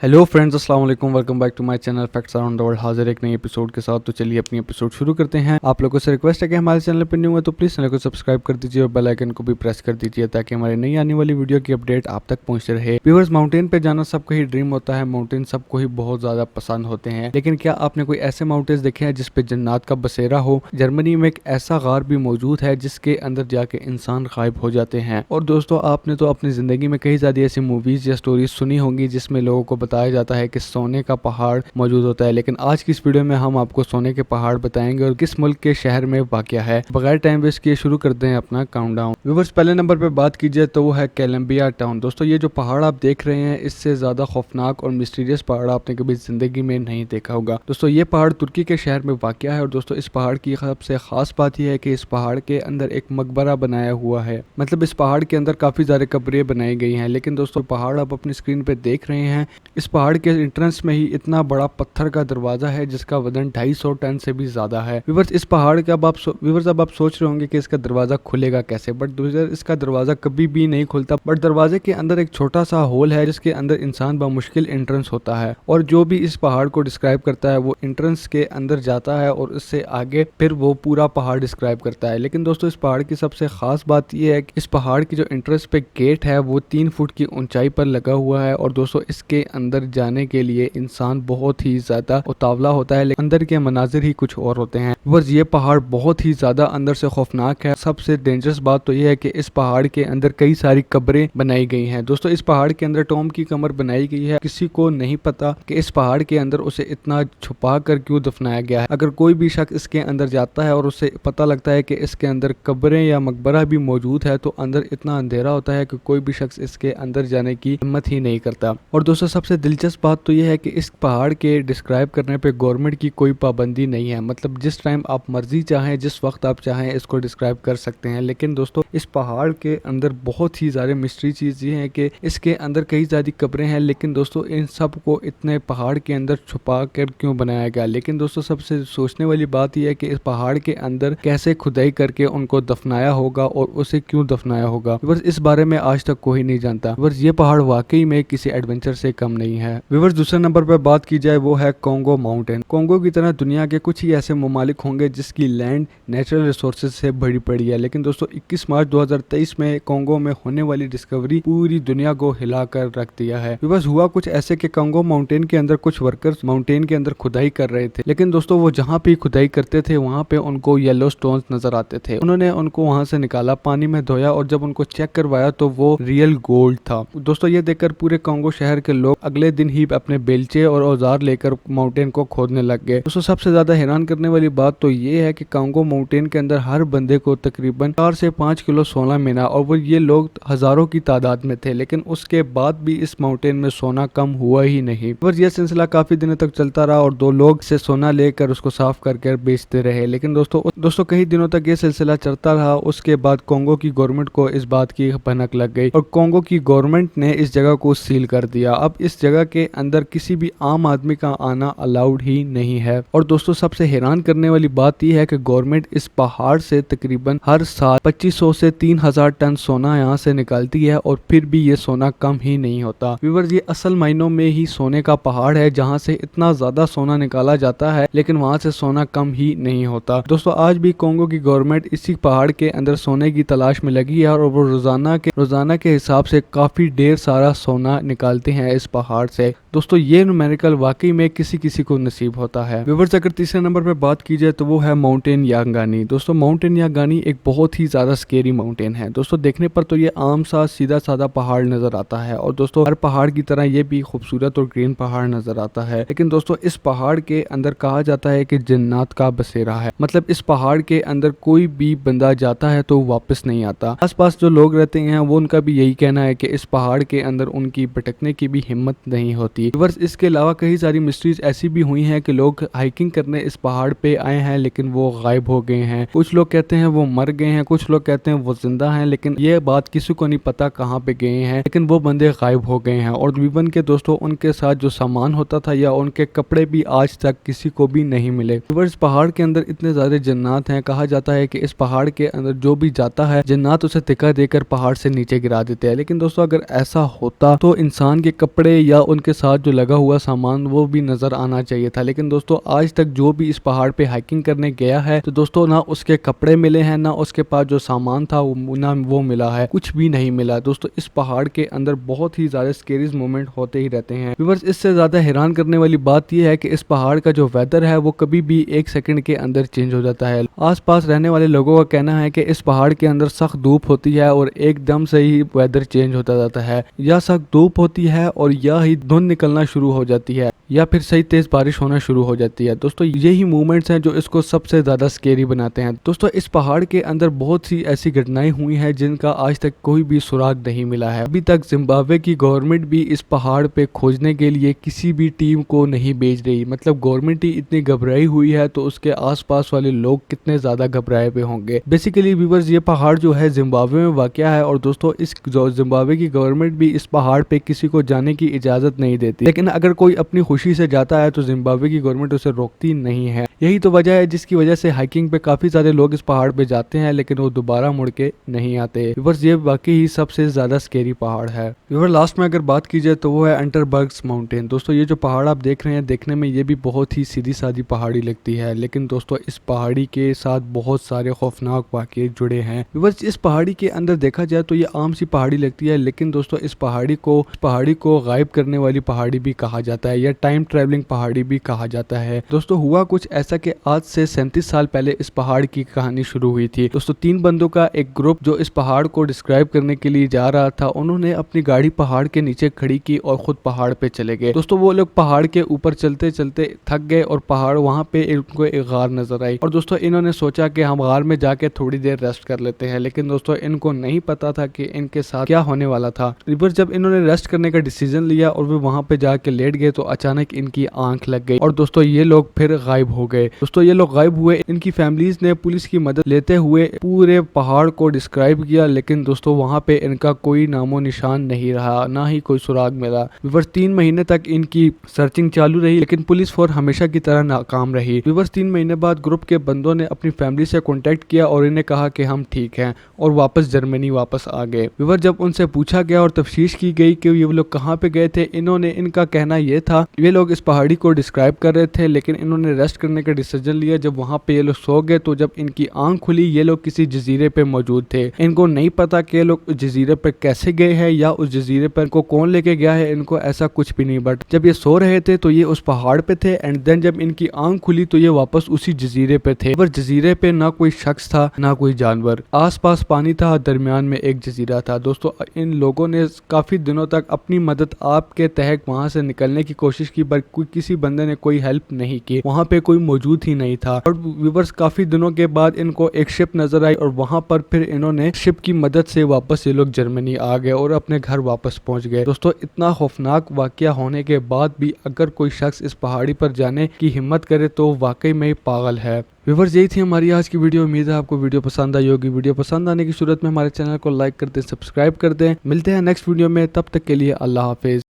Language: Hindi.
हेलो फ्रेंड्स, अस्सलाम वालेकुम। Welcome back to my channel facts around the world. हाजिर एक नई एपिसोड के साथ। तो चलिए अपनी एपिसोड शुरू करते हैं। आप लोगों से रिक्वेस्ट है कि हमारे चैनल पर न्यू है तो प्लीज़ चैनल को सब्सक्राइब कर दीजिए और बेल आइकन को भी प्रेस कर दीजिए ताकि हमारी नई आने वाली वीडियो की अपडेट आप तक पहुंचते रहे। व्यूअर्स, माउंटेन पे जाना सबको ही ड्रीम होता है। माउंटेन सबको ही बहुत ज़्यादा पसंद होते हैं, लेकिन क्या आपने कोई ऐसे माउंटेन्स देखे हैं जिसपे जन्नत का बसेरा हो? जर्मनी में एक ऐसा गार भी मौजूद है जिसके अंदर जाके इंसान गायब हो जाते हैं। और दोस्तों, आपने तो अपनी ज़िंदगी में कई सारी ऐसी मूवीज़ या स्टोरीज सुनी होंगी जिसमें लोगों को बताया जाता है कि सोने का पहाड़ मौजूद होता है, लेकिन आज की इस वीडियो में हम आपको सोने के पहाड़ बताएंगे और किस मुल्क के शहर में वाक़या है। बगैर टाइम वेस्ट किए शुरू करते हैं अपना काउंटडाउन। व्यूअर्स, पहले नंबर पे बात की जाए तो वो है कोलंबिया टाउन। दोस्तों, ये जो पहाड़ आप देख रहे हैं इससे ज़्यादा खौफनाक और मिस्टीरियस पहाड़ आपने कभी ज़िंदगी में नहीं देखा होगा। दोस्तों, ये पहाड़ तुर्की के शहर में वाक़या है और दोस्तों इस पहाड़ की सबसे खास बात यह है कि इस पहाड़ के अंदर एक मकबरा बनाया हुआ है। मतलब इस पहाड़ के अंदर काफ़ी सारे कब्रें बनाई गई हैं। लेकिन दोस्तों, पहाड़ आप अपनी स्क्रीन पे देख रहे हैं, इस पहाड़ के एंट्रेंस में ही इतना बड़ा पत्थर का दरवाजा है जिसका वजन 250 टन से भी ज्यादा है। व्यूअर्स, इस पहाड़ के अब आप सोच रहे होंगे कि इसका दरवाजा खुलेगा कैसे, बट इसका दरवाजा कभी भी नहीं खुलता। बट दरवाजे के अंदर एक छोटा सा होल है जिसके अंदर इंसान बामुश्किल एंट्रेंस होता है और जो भी इस पहाड़ को डिस्क्राइब करता है वो एंट्रेंस के अंदर जाता है और उससे आगे फिर वो पूरा पहाड़ डिस्क्राइब करता है। लेकिन दोस्तों, इस पहाड़ की सबसे खास बात यह है कि इस पहाड़ की जो एंट्रेंस पे गेट है वो 3 फुट की ऊंचाई पर लगा हुआ है और दोस्तों इसके अंदर जाने के लिए इंसान बहुत ही ज्यादा उतावला होता है, लेकिन अंदर के मनाजिर ही कुछ और होते हैं। बस ये पहाड़ बहुत ही ज्यादा अंदर से खौफनाक है। सबसे डेंजरस बात तो ये है कि इस पहाड़ के अंदर कई सारी कब्रें बनाई गई हैं। दोस्तों, इस पहाड़ के अंदर टॉम की कब्र बनाई गई है। किसी को नहीं पता कि इस पहाड़ के अंदर उसे इतना छुपा कर क्यों दफनाया गया है। अगर कोई भी शख्स इसके अंदर जाता है और उसे पता लगता है कि इसके अंदर कब्रें या मकबरा भी मौजूद है तो अंदर इतना अंधेरा होता है कि कोई भी शख्स इसके अंदर जाने की हिम्मत ही नहीं करता। और दोस्तों, सबसे दिलचस्प बात तो यह है कि इस पहाड़ के डिस्क्राइब करने पे गवर्नमेंट की कोई पाबंदी नहीं है। मतलब जिस टाइम आप मर्जी चाहें, जिस वक्त आप चाहें इसको डिस्क्राइब कर सकते हैं। लेकिन दोस्तों, इस पहाड़ के अंदर बहुत ही ज़्यादा मिस्ट्री चीज़ ये है कि इसके अंदर कई सारी कब्रें हैं, लेकिन दोस्तों इन सब को इतने पहाड़ के अंदर छुपा कर क्यों बनाया गया। लेकिन दोस्तों, सबसे सोचने वाली बात यह है कि इस पहाड़ के अंदर कैसे खुदाई करके उनको दफनाया होगा और उसे क्यों दफनाया होगा। बस इस बारे में आज तक कोई नहीं जानता। बस ये पहाड़ वाकई में किसी एडवेंचर से कम नहीं है। व्यूअर्स, दूसरे नंबर पर बात की जाए वो है कोंगो माउंटेन। कोंगो की तरह दुनिया के कुछ ही ऐसे ममालिक होंगे जिसकी लैंड नेचुरल रिसोर्सेज से भरी पड़ी है, लेकिन दोस्तों 21 मार्च 2023 में कोंगो में होने वाली डिस्कवरी पूरी दुनिया को हिलाकर रख दिया है। बस हुआ कुछ ऐसे कि कोंगो माउंटेन के अंदर कुछ वर्कर्स माउंटेन के अंदर खुदाई कर रहे थे, लेकिन दोस्तों वो जहाँ पे खुदाई करते थे वहाँ पे उनको येलो स्टोन्स नजर आते थे। उन्होंने उनको वहाँ से निकाला, पानी में धोया और जब उनको चेक करवाया तो वो रियल गोल्ड था। दोस्तों, ये देखकर पूरे कोंगो शहर के लोग अगले दिन ही अपने बेलचे और औजार लेकर माउंटेन को खोदने लग गए। दोस्तों, सबसे ज्यादा हैरान करने वाली बात तो ये है कि कोंगो माउंटेन के अंदर हर बंदे को तकरीबन 4 से 5 किलो सोना मिला और वो ये लोग हजारों की तादाद में थे, लेकिन उसके बाद भी इस माउंटेन में सोना कम हुआ ही नहीं। पर यह सिलसिला काफी दिनों तक चलता रहा और 2 लोग से सोना लेकर उसको साफ करके बेचते रहे। लेकिन दोस्तों कई दिनों तक ये सिलसिला चलता रहा। उसके बाद कोंगो की गवर्नमेंट को इस बात की भनक लग गई और कोंगो की गवर्नमेंट ने इस जगह को सील कर दिया। अब इस जगह के अंदर किसी भी आम आदमी का आना अलाउड ही नहीं है। और दोस्तों, सबसे हैरान करने वाली बात यह है कि गवर्नमेंट इस पहाड़ से तकरीबन हर साल 2500 से 3000 टन सोना यहाँ से निकालती है और फिर भी ये सोना कम ही नहीं होता। व्यूअर्स, ये असल मायनों में ही सोने का पहाड़ है जहाँ से इतना ज्यादा सोना निकाला जाता है, लेकिन वहाँ से सोना कम ही नहीं होता। दोस्तों, आज भी कोंगो की गवर्नमेंट इसी पहाड़ के अंदर सोने की तलाश में लगी है और वो रोजाना के हिसाब से काफी ढेर सारा सोना निकालते हैं इस पहाड़ से। दोस्तों, ये न्यूमेरिकल वाकई में किसी को नसीब होता है। व्यूअर्स, अगर तीसरे नंबर पर बात की जाए तो वो है माउंटेन यांगानी। दोस्तों, माउंटेन यांगानी एक बहुत ही ज्यादा स्केरी माउंटेन है। दोस्तों, देखने पर तो ये आम सा सीधा साधा पहाड़ नजर आता है और दोस्तों हर पहाड़ की तरह ये भी खूबसूरत और ग्रीन पहाड़ नजर आता है, लेकिन दोस्तों इस पहाड़ के अंदर कहा जाता है कि जन्नत का बसेरा है। मतलब इस पहाड़ के अंदर कोई भी बंदा जाता है तो वापस नहीं आता। आसपास जो लोग रहते हैं वो उनका भी यही कहना है कि इस पहाड़ के अंदर उनकी भटकने की भी हिम्मत नहीं होती। व्यूअर्स, इसके अलावा कई सारी मिस्ट्रीज ऐसी भी हुई हैं कि लोग हाइकिंग करने इस पहाड़ पे आए हैं लेकिन वो गायब हो गए हैं। कुछ लोग कहते हैं वो मर गए हैं, कुछ लोग कहते हैं वो जिंदा हैं, लेकिन ये बात किसी को नहीं पता कहाँ पे गए हैं, लेकिन वो बंदे गायब हो गए हैं। और इवन के दोस्तों उनके साथ जो सामान होता था या उनके कपड़े भी आज तक किसी को भी नहीं मिले। व्यूअर्स, पहाड़ के अंदर इतने ज्यादा जन्नत हैं, कहा जाता है कि इस पहाड़ के अंदर जो भी जाता है जन्नत उसे धिक्का देकर पहाड़ से नीचे गिरा देते हैं। लेकिन दोस्तों अगर ऐसा होता तो इंसान के कपड़े या उनके साथ जो लगा हुआ सामान वो भी नजर आना चाहिए था। लेकिन दोस्तों आज तक जो भी इस पहाड़ पे हाइकिंग करने गया है तो दोस्तों ना उसके कपड़े मिले हैं, ना उसके पास जो सामान था ना वो मिला है, कुछ भी नहीं मिला। दोस्तों इस पहाड़ के अंदर बहुत ही ज्यादा स्केरीज मोमेंट होते ही रहते हैं। व्यूअर्स इससे ज्यादा हैरान करने वाली बात यह है कि इस पहाड़ का जो वेदर है वो कभी भी 1 सेकंड के अंदर चेंज हो जाता है। आसपास रहने वाले लोगों का कहना है कि इस पहाड़ के अंदर सख्त धूप होती है और एकदम से ही वेदर चेंज होता जाता है, या सख्त धूप होती है और या ही धुंध निकलना शुरू हो जाती है, या फिर सही तेज बारिश होना शुरू हो जाती है। दोस्तों यही मूवमेंट्स हैं जो इसको सबसे ज्यादा स्केरी बनाते हैं। दोस्तों इस पहाड़ के अंदर बहुत सी ऐसी घटनाएं हुई हैं जिनका आज तक कोई भी सुराग नहीं मिला है। अभी तक जिम्बाब्वे की गवर्नमेंट भी इस पहाड़ पे खोजने के लिए किसी भी टीम को नहीं भेज रही। मतलब गवर्नमेंट ही इतनी घबराई हुई है तो उसके आसपास वाले लोग कितने ज्यादा घबराए हुए होंगे। बेसिकली व्यूअर्स ये पहाड़ जो है जिम्बाब्वे में वाक़या है और दोस्तों इस जिम्बाब्वे की गवर्नमेंट भी इस पहाड़ पे किसी को जाने की इजाजत नहीं देती। लेकिन अगर कोई अपनी खुशी से जाता है तो जिम्बाब्वे की गवर्नमेंट उसे रोकती नहीं है। यही तो वजह है जिसकी वजह से हाइकिंग पे काफी सारे लोग इस पहाड़ पे जाते हैं लेकिन वो दोबारा मुड़ के नहीं आते। व्यूअर्स ये वाकई ही सबसे ज्यादा स्केरी पहाड़ है। व्यूअर्स लास्ट में अगर बात की जाए तो वो है अंडरबर्ग्स माउंटेन। दोस्तों ये जो पहाड़ आप देख रहे हैं देखने में ये भी बहुत ही सीधी सादी पहाड़ी लगती है, लेकिन दोस्तों इस पहाड़ी के साथ बहुत सारे खौफनाक वाकये जुड़े हैं। व्यूअर्स इस पहाड़ी के अंदर देखा जाए तो ये आम सी पहाड़ी लगती है, लेकिन दोस्तों इस पहाड़ी को गायब करने वाली पहाड़ी भी कहा जाता है या टाइम ट्रेवलिंग पहाड़ी भी कहा जाता है। दोस्तों हुआ कुछ ऐसा कि आज से 37 साल पहले इस पहाड़ की कहानी शुरू हुई थी। दोस्तों 3 बंदों का एक ग्रुप जो इस पहाड़ को डिस्क्राइब करने के लिए जा रहा था, उन्होंने अपनी गाड़ी पहाड़ के नीचे खड़ी की और खुद पहाड़ पे चले गए। दोस्तों वो लोग पहाड़ के ऊपर चलते चलते थक गए और पहाड़ वहां पे इनको एक गार नजर आई और दोस्तों इन्होंने सोचा कि हम गार में जाके थोड़ी देर रेस्ट कर लेते हैं। लेकिन दोस्तों इनको नहीं पता था कि इनके साथ क्या होने वाला था। रिवर जब इन्होंने रेस्ट करने का डिसीजन लिया और वे वहां पे जाके लेट गए तो अचानक इनकी आंख लग गई और दोस्तों ये लोग फिर गायब हो गए। दोस्तों ये लोग गायब हुए। इनकी फैमिलीज ने पुलिस की मदद लेते हुए पूरे पहाड़ को डिस्क्राइब किया, लेकिन दोस्तों वहां पे इनका कोई नामो निशान नहीं रहा, ना ही कोई सुराग मिला। विवर्स 3 महीने तक इनकी सर्चिंग चालू रही, लेकिन पुलिस फोर्स हमेशा की तरह नाकाम रही। विवर्स 3 महीने बाद ग्रुप के बंदों ने अपनी फैमिली से कॉन्टेक्ट किया और इन्हें कहा कि हम ठीक हैं और वापस जर्मनी वापस आ गए। विवर्स जब उनसे पूछा गया और तफ्तीश की गई कि ये लोग कहाँ पे गए थे, इनका कहना ये था ये लोग इस पहाड़ी को डिस्क्राइब कर रहे थे, लेकिन इन्होंने रेस्ट करने का डिसीजन लिया। जब वहां पे ये लोग सो गए तो जब इनकी आंख खुली ये लोग किसी जजीरे पे मौजूद थे। इनको नहीं पता कि ये लोग उस जजीरे पर कैसे गए हैं या उस जजीरे पर इनको कौन लेके गया है, इनको ऐसा कुछ भी नहीं। बट जब ये सो रहे थे तो ये उस पहाड़ पे थे एंड देन जब इनकी आंख खुली तो ये वापस उसी जजीरे पे थे। पर जजीरे पे ना कोई शख्स था ना कोई जानवर, आसपास पानी था, दरमियान में एक जजीरा था। दोस्तों इन लोगों ने काफी दिनों तक अपनी मदद आपके तहत वहां से निकलने की कोशिश की, पर किसी बंदे ने कोई हेल्प नहीं की, वहां पे कोई मौजूद ही नहीं था। और व्यूअर्स काफी दिनों के बाद इनको एक शिप नजर आई और वहां पर फिर इन्होंने शिप की मदद से वापस ये लोग जर्मनी आ गए और अपने घर वापस पहुंच गए। दोस्तों इतना खौफनाक वाकया होने के बाद भी अगर कोई शख्स इस पहाड़ी पर जाने की हिम्मत करे तो वाकई में पागल है। व्यूअर्स यही थी हमारी आज की वीडियो। उम्मीद है आपको वीडियो पसंद आई होगी। वीडियो पसंद आने की सूरत में हमारे चैनल को लाइक कर दें, सब्सक्राइब कर दें। मिलते हैं नेक्स्ट वीडियो में, तब तक के लिए अल्लाह हाफिज।